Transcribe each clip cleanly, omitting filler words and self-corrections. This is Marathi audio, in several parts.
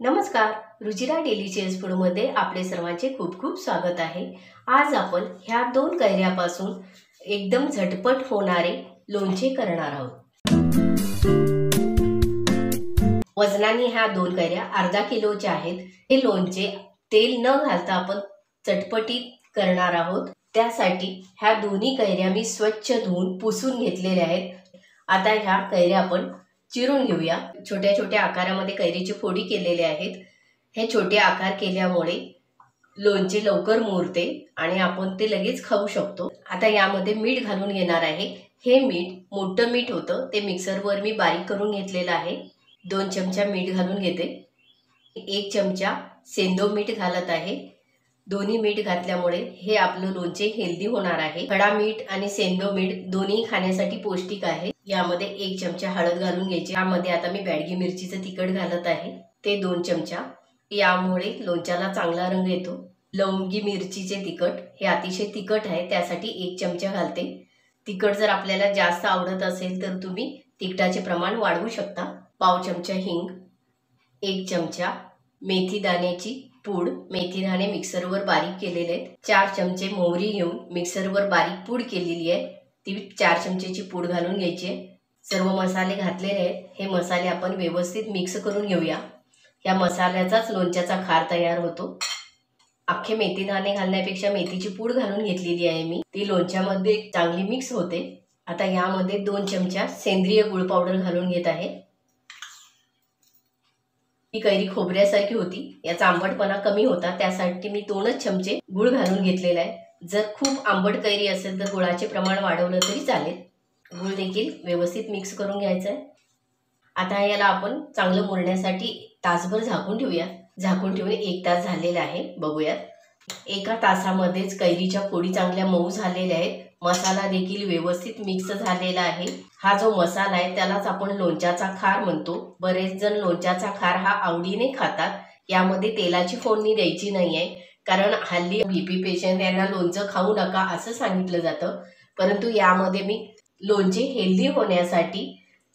नमस्कार, रुचिरा डेलिशियस फूडमध्ये आपले सर्वांचे खूप खूप स्वागत आहे। आज आपण ह्या दोन कैऱ्यापासून एकदम झटपट होणारे लोणचे करणार आहोत। वजनाने ह्या दोन कैऱ्या अर्धा किलोच्या आहेत। हे लोणचे तेल न घालता आपण चटपटीत करणार आहोत। त्यासाठी ह्या दोन्ही कैऱ्या मी स्वच्छ धुवून पुसून घेतलेल्या आहेत। आता ह्या कैऱ्या आपण चिरून घेऊया। छोट्या छोट्या आकारामध्ये कैरीची फोडी केलेली आहेत। हे छोटे आकार केल्यामुळे लोणचे लवकर मुरते आणि आपण ते लगेच खाऊ शकतो। आता यामध्ये मीठ घालून घेणार आहे। हे मीठ मोठं मीठ होतं, ते मिक्सरवर मी बारीक करून घेतलेलं आहे। 2 चमचा मीठ घालून घेते। 1 चमचा सेंधव मीठ घालत आहे। दोन्ही मीठ घातल्यामुळे हे आपलं लोणचे हेल्दी होणार आहे। खडा मीठ आणि सेंधव मीठ दोन्ही खाण्यासाठी पौष्टिक आहे। यामध्ये 1 चमचा हळद घालून घ्यायची। यामध्ये आता मी बॅडगी मिरचीचं तिखट घालत आहे, ते 2 चमचा। यामुळे लोणच्याला चांगला रंग येतो। लवंगी मिरचीचे तिखट हे अतिशय तिखट आहे, त्यासाठी 1 चमचा घालते। तिखट जर आपल्याला जास्त आवडत असेल तर तुम्ही तिखटाचे प्रमाण वाढवू शकता। पाव चमचा हिंग, 1 चमचा मेथी दाण्याची पूड, मेथी दाणे मिक्सरवर बारीक केलेले आहेत। 4 चमचे मोहरी घेऊन मिक्सरवर बारीक पूड केलेली आहे, ती 4 चमचेची पूड घालून घ्यायची आहे। सर्व मसाले घातलेले आहेत। हे मसाले आपण व्यवस्थित मिक्स करून घेऊया। या मसाल्याचाच लोणच्याचा खार तयार होतो। अख्खे मेथी दाणे घालण्यापेक्षा मेथीची पूड घालून घेतलेली आहे मी, ती लोणच्यामध्ये चांगली मिक्स होते। आता यामध्ये 2 चमचा सेंद्रिय गुळ पावडर घालून घेत आहे। ही कैरी खोबऱ्यासारखी होती, याचा आंबटपणा कमी होता, त्यासाठी मी 2 चमचे गुळ घालून घेतलेला आहे। जर खूप आंबट कैरी असेल तर गुळाचे प्रमाण वाढवलं तरी चालेल। गुळ देखील व्यवस्थित मिक्स करून घ्यायचं आहे। आता याला आपण चांगलं मुरण्यासाठी तासभर झाकून ठेवूया। झाकून ठेवून 1 तास झालेला आहे, बघूयात। 1 तासामध्येच कैरीच्या फोडी चांगल्या मऊ झालेल्या आहेत। मसाला देखील व्यवस्थित मिक्स झालेला आहे। हा जो मसाला आहे त्यालाच आपण लोणच्याचा खार म्हणतो। बरेच जण लोणच्याचा खार हा आवडीने खातात। यामध्ये तेलाची फोडणी द्यायची नाहीये, कारण हल्ली बीपी पेशंट यांना लोणचं खाऊ नका असं सांगितलं जातं। परंतु यामध्ये मी लोणचे हेल्दी होण्यासाठी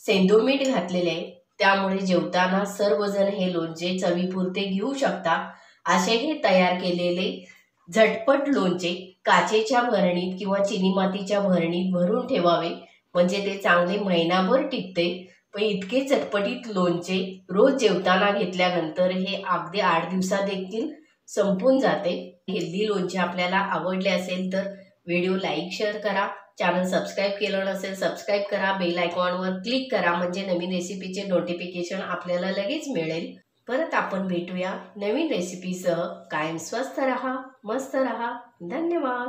सेंधव मीठ घातलेले आहे, त्यामुळे जेवताना सर्वजण हे लोणचे चवीपुरते घेऊ शकता। असे हे तयार केलेले झटपट लोणचे काचेच्या भरणीत किंवा चिनी मातीच्या भरणीत भरून ठेवावे, म्हणजे ते चांगले महिनाभर टिकते। पण इतके चटपटीत लोणचे रोज जेवताना घेतल्यानंतर हे अगदी 8 दिवसात देखील संपून जाते। हेल्दी लोणचे आपल्याला आवडले असेल तर व्हिडिओ लाईक शेअर करा। चॅनल सबस्क्राइब केलं नसेल सबस्क्राइब करा। बेल आयकॉनवर क्लिक करा, म्हणजे नवीन रेसिपीचे नोटिफिकेशन आपल्याला लगेच मिळेल। परत आपण भेटूया नवीन रेसिपीसह। कायम स्वस्थ रहा, मस्त रहा। धन्यवाद।